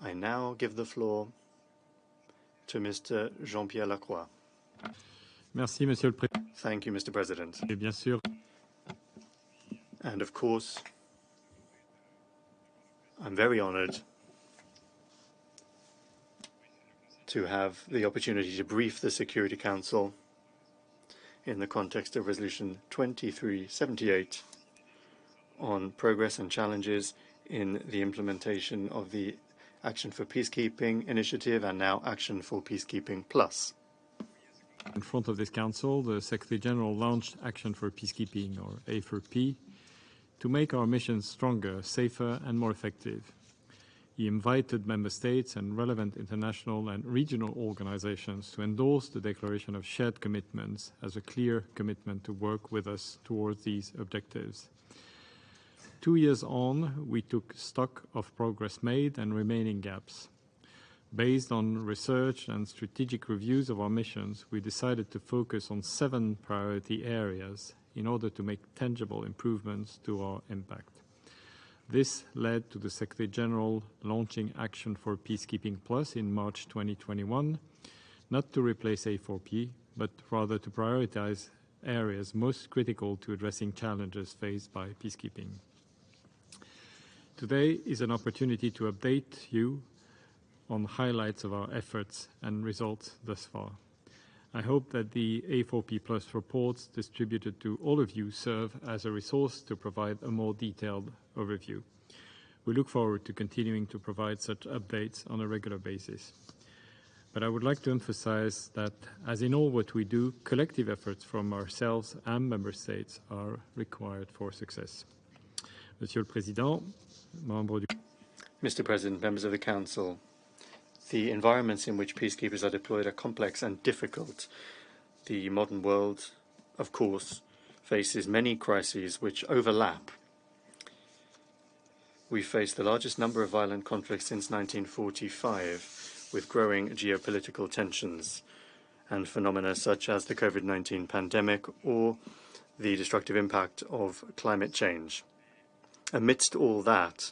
I now give the floor to Mr. Jean-Pierre Lacroix. Merci, Monsieur le Président. Thank you, Mr. President. Et bien sûr, and of course, I'm very honored to have the opportunity to brief the Security Council in the context of Resolution 2378 on progress and challenges in the implementation of the Action for Peacekeeping initiative and now Action for Peacekeeping Plus. in front of this Council, the Secretary General launched Action for Peacekeeping, or A4P, to make our missions stronger, safer and more effective. He invited Member States and relevant international and regional organizations to endorse the Declaration of Shared Commitments as a clear commitment to work with us towards these objectives. 2 years on, we took stock of progress made and remaining gaps. Based on research and strategic reviews of our missions, we decided to focus on 7 priority areas in order to make tangible improvements to our impact. This led to the Secretary General launching Action for Peacekeeping Plus in March 2021, not to replace A4P, but rather to prioritize areas most critical to addressing challenges faced by peacekeeping. Today is an opportunity to update you on highlights of our efforts and results thus far. I hope that the A4P Plus reports distributed to all of you serve as a resource to provide a more detailed overview. We look forward to continuing to provide such updates on a regular basis. But I would like to emphasize that, as in all what we do, collective efforts from ourselves and Member States are required for success. Monsieur le Président, membres du... Mr. President, members of the Council, the environments in which peacekeepers are deployed are complex and difficult. The modern world, of course, faces many crises which overlap. We face the largest number of violent conflicts since 1945, with growing geopolitical tensions and phenomena such as the COVID-19 pandemic or the destructive impact of climate change. Amidst all that,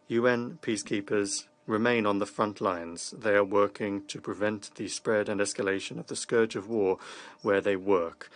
UN peacekeepers remain on the front lines. They are working to prevent the spread and escalation of the scourge of war where they work.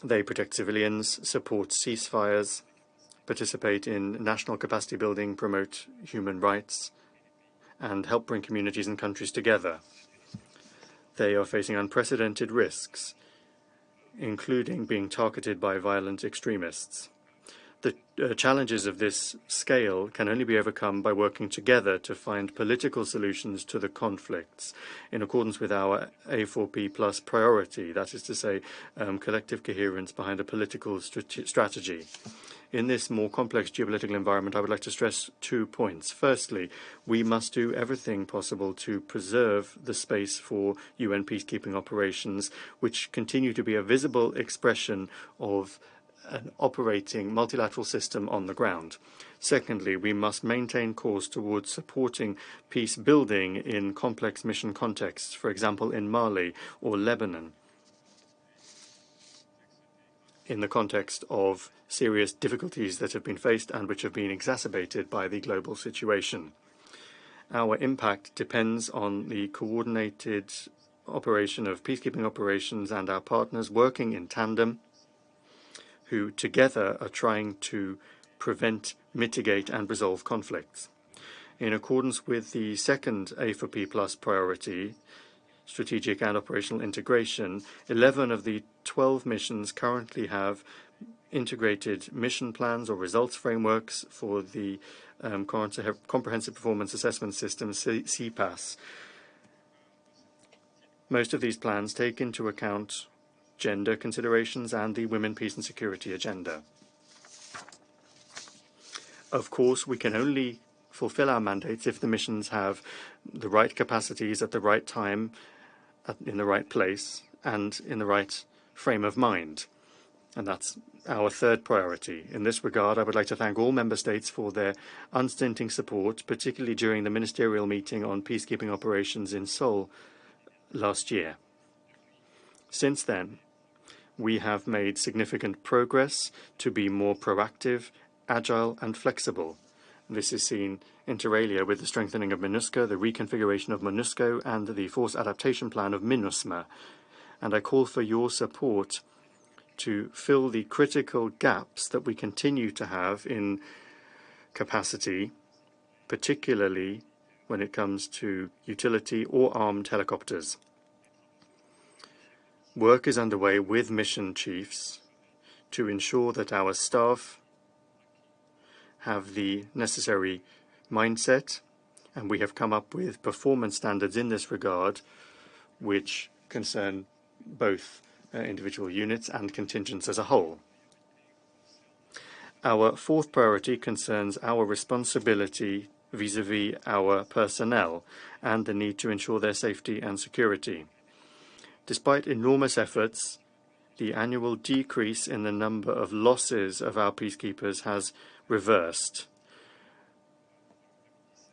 They protect civilians, support ceasefires, participate in national capacity building, promote human rights, and help bring communities and countries together. They are facing unprecedented risks, including being targeted by violent extremists. The challenges of this scale can only be overcome by working together to find political solutions to the conflicts in accordance with our A4P Plus priority, that is to say, collective coherence behind a political strategy. In this more complex geopolitical environment, I would like to stress 2 points. Firstly, we must do everything possible to preserve the space for UN peacekeeping operations, which continue to be a visible expression of an operating multilateral system on the ground. Secondly, we must maintain course towards supporting peace building in complex mission contexts, for example, in Mali or Lebanon, in the context of serious difficulties that have been faced and which have been exacerbated by the global situation. Our impact depends on the coordinated operation of peacekeeping operations and our partners working in tandem, who together are trying to prevent, mitigate and resolve conflicts. In accordance with the second A4P Plus priority, strategic and operational integration, 11 of the 12 missions currently have integrated mission plans or results frameworks for the Comprehensive Performance Assessment System, CPAS. Most of these plans take into account gender considerations and the Women, Peace and Security agenda. Of course, we can only fulfill our mandates if the missions have the right capacities at the right time, in the right place, and in the right frame of mind. And that's our third priority. In this regard, I would like to thank all Member States for their unstinting support, particularly during the ministerial meeting on peacekeeping operations in Seoul last year. Since then, we have made significant progress to be more proactive, agile and flexible. This is seen inter alia with the strengthening of MINUSCA, the reconfiguration of MONUSCO, and the Force Adaptation Plan of MINUSMA. And I call for your support to fill the critical gaps that we continue to have in capacity, particularly when it comes to utility or armed helicopters. Work is underway with mission chiefs to ensure that our staff have the necessary mindset, and we have come up with performance standards in this regard which concern both individual units and contingents as a whole. Our fourth priority concerns our responsibility vis-à-vis our personnel and the need to ensure their safety and security. Despite enormous efforts, the annual decrease in the number of losses of our peacekeepers has reversed.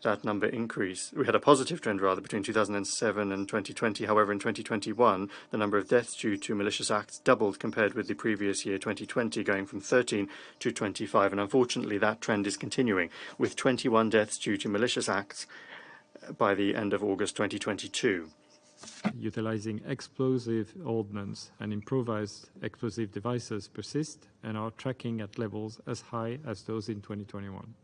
That number increased. We had a positive trend, rather, between 2007 and 2020. However, in 2021, the number of deaths due to malicious acts doubled compared with the previous year, 2020, going from 13 to 25. And unfortunately, that trend is continuing, with 21 deaths due to malicious acts by the end of August 2022. Utilizing explosive ordnance and improvised explosive devices persist and are tracking at levels as high as those in 2021.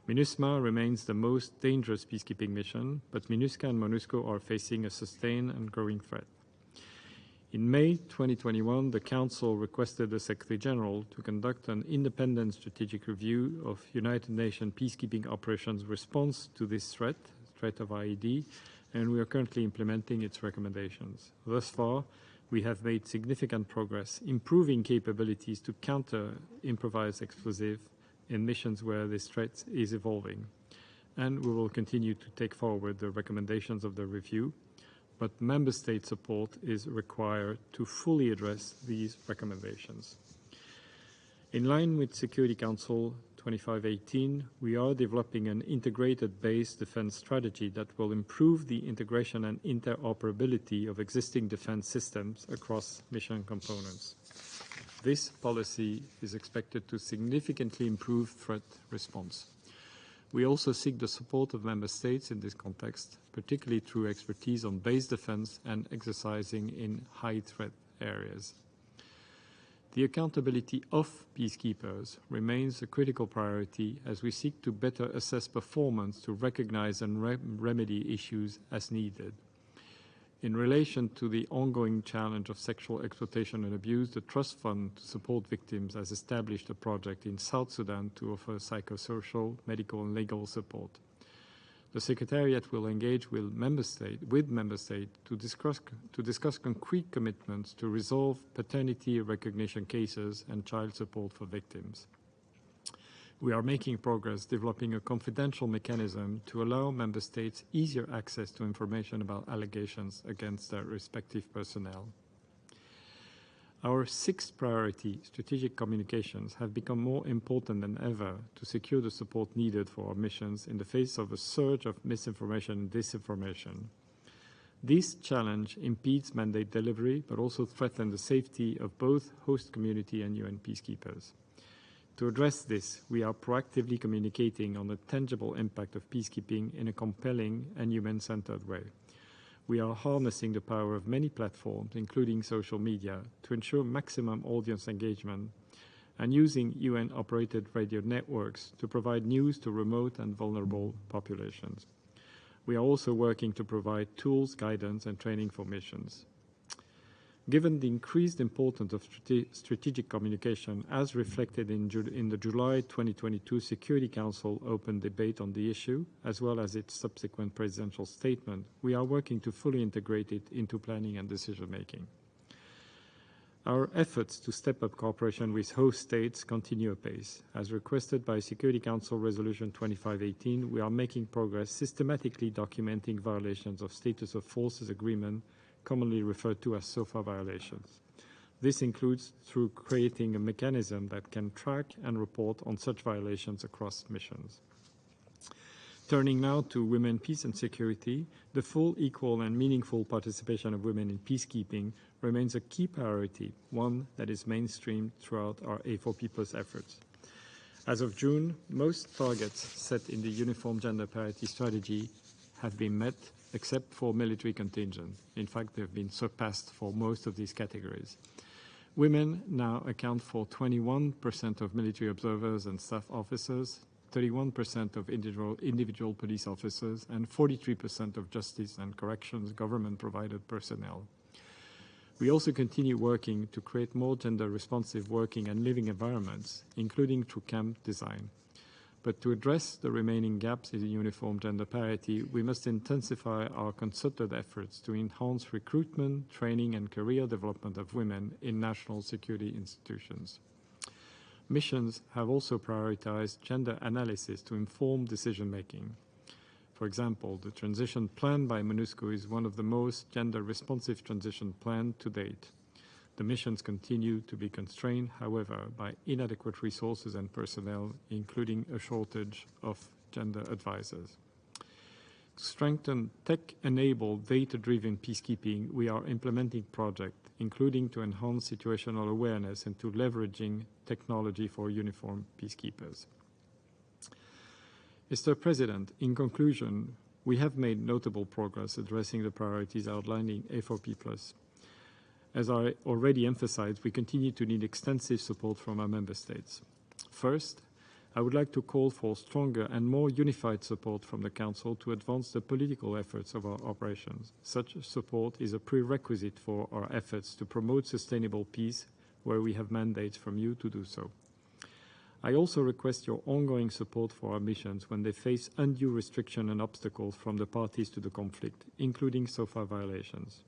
MINUSMA remains the most dangerous peacekeeping mission, but MINUSCA and MONUSCO are facing a sustained and growing threat. In May 2021, the Council requested the Secretary General to conduct an independent strategic review of United Nations peacekeeping operations' response to this threat of IED, and we are currently implementing its recommendations. Thus far, we have made significant progress, improving capabilities to counter improvised explosive in missions where this threat is evolving. And we will continue to take forward the recommendations of the review, but Member State support is required to fully address these recommendations. In line with Security Council 2518, we are developing an integrated base defense strategy that will improve the integration and interoperability of existing defense systems across mission components. This policy is expected to significantly improve threat response. We also seek the support of Member States in this context, particularly through expertise on base defense and exercising in high-threat areas. The accountability of peacekeepers remains a critical priority as we seek to better assess performance to recognize and remedy issues as needed. In relation to the ongoing challenge of sexual exploitation and abuse, the Trust Fund to Support Victims has established a project in South Sudan to offer psychosocial, medical and legal support. The Secretariat will engage with Member States to discuss concrete commitments to resolve paternity recognition cases and child support for victims. We are making progress developing a confidential mechanism to allow Member States easier access to information about allegations against their respective personnel. Our sixth priority, strategic communications, have become more important than ever to secure the support needed for our missions in the face of a surge of misinformation and disinformation. This challenge impedes mandate delivery, but also threatens the safety of both host community and UN peacekeepers. To address this, we are proactively communicating on the tangible impact of peacekeeping in a compelling and human-centered way. We are harnessing the power of many platforms, including social media, to ensure maximum audience engagement and using UN-operated radio networks to provide news to remote and vulnerable populations. We are also working to provide tools, guidance, and training for missions. Given the increased importance of strategic communication, as reflected in the July 2022 Security Council open debate on the issue, as well as its subsequent presidential statement, we are working to fully integrate it into planning and decision-making. Our efforts to step up cooperation with host states continue apace. As requested by Security Council Resolution 2518, we are making progress systematically documenting violations of Status of Forces Agreement, commonly referred to as SOFA violations. This includes through creating a mechanism that can track and report on such violations across missions. Turning now to women, peace and security, the full, equal and meaningful participation of women in peacekeeping remains a key priority, one that is mainstreamed throughout our A4P Plus efforts. As of June, most targets set in the Uniform Gender Parity Strategy have been met, except for military contingent. In fact, they have been surpassed for most of these categories. Women now account for 21% of military observers and staff officers, 31% of individual police officers, and 43% of justice and corrections government-provided personnel. We also continue working to create more gender-responsive working and living environments, including through camp design. But to address the remaining gaps in uniform gender parity, we must intensify our concerted efforts to enhance recruitment, training, and career development of women in national security institutions. Missions have also prioritized gender analysis to inform decision-making. For example, the transition plan by MONUSCO is one of the most gender-responsive transition plans to date. The missions continue to be constrained, however, by inadequate resources and personnel, including a shortage of gender advisors. To strengthen tech-enabled, data-driven peacekeeping, we are implementing projects, including to enhance situational awareness and to leveraging technology for uniformed peacekeepers. Mr. President, in conclusion, we have made notable progress addressing the priorities outlined in A4P+. As I already emphasized, we continue to need extensive support from our member states. First, I would like to call for stronger and more unified support from the Council to advance the political efforts of our operations. Such support is a prerequisite for our efforts to promote sustainable peace, where we have mandates from you to do so. I also request your ongoing support for our missions when they face undue restriction and obstacles from the parties to the conflict, including SOFA violations.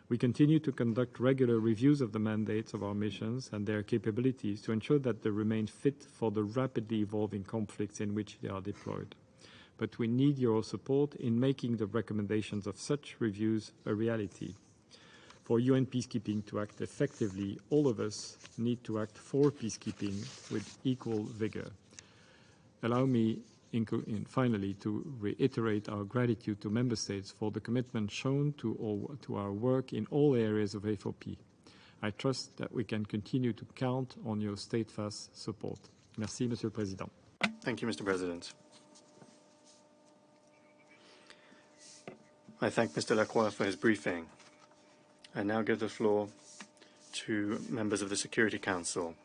We continue to conduct regular reviews of the mandates of our missions and their capabilities to ensure that they remain fit for the rapidly evolving conflicts in which they are deployed. But we need your support in making the recommendations of such reviews a reality. For UN peacekeeping to act effectively, all of us need to act for peacekeeping with equal vigor. Allow me finally to reiterate our gratitude to Member States for the commitment shown to our work in all areas of A4P. I trust that we can continue to count on your steadfast support. Merci, Monsieur le Président. Thank you, Mr. President. I thank Mr. Lacroix for his briefing. I now give the floor to members of the Security Council.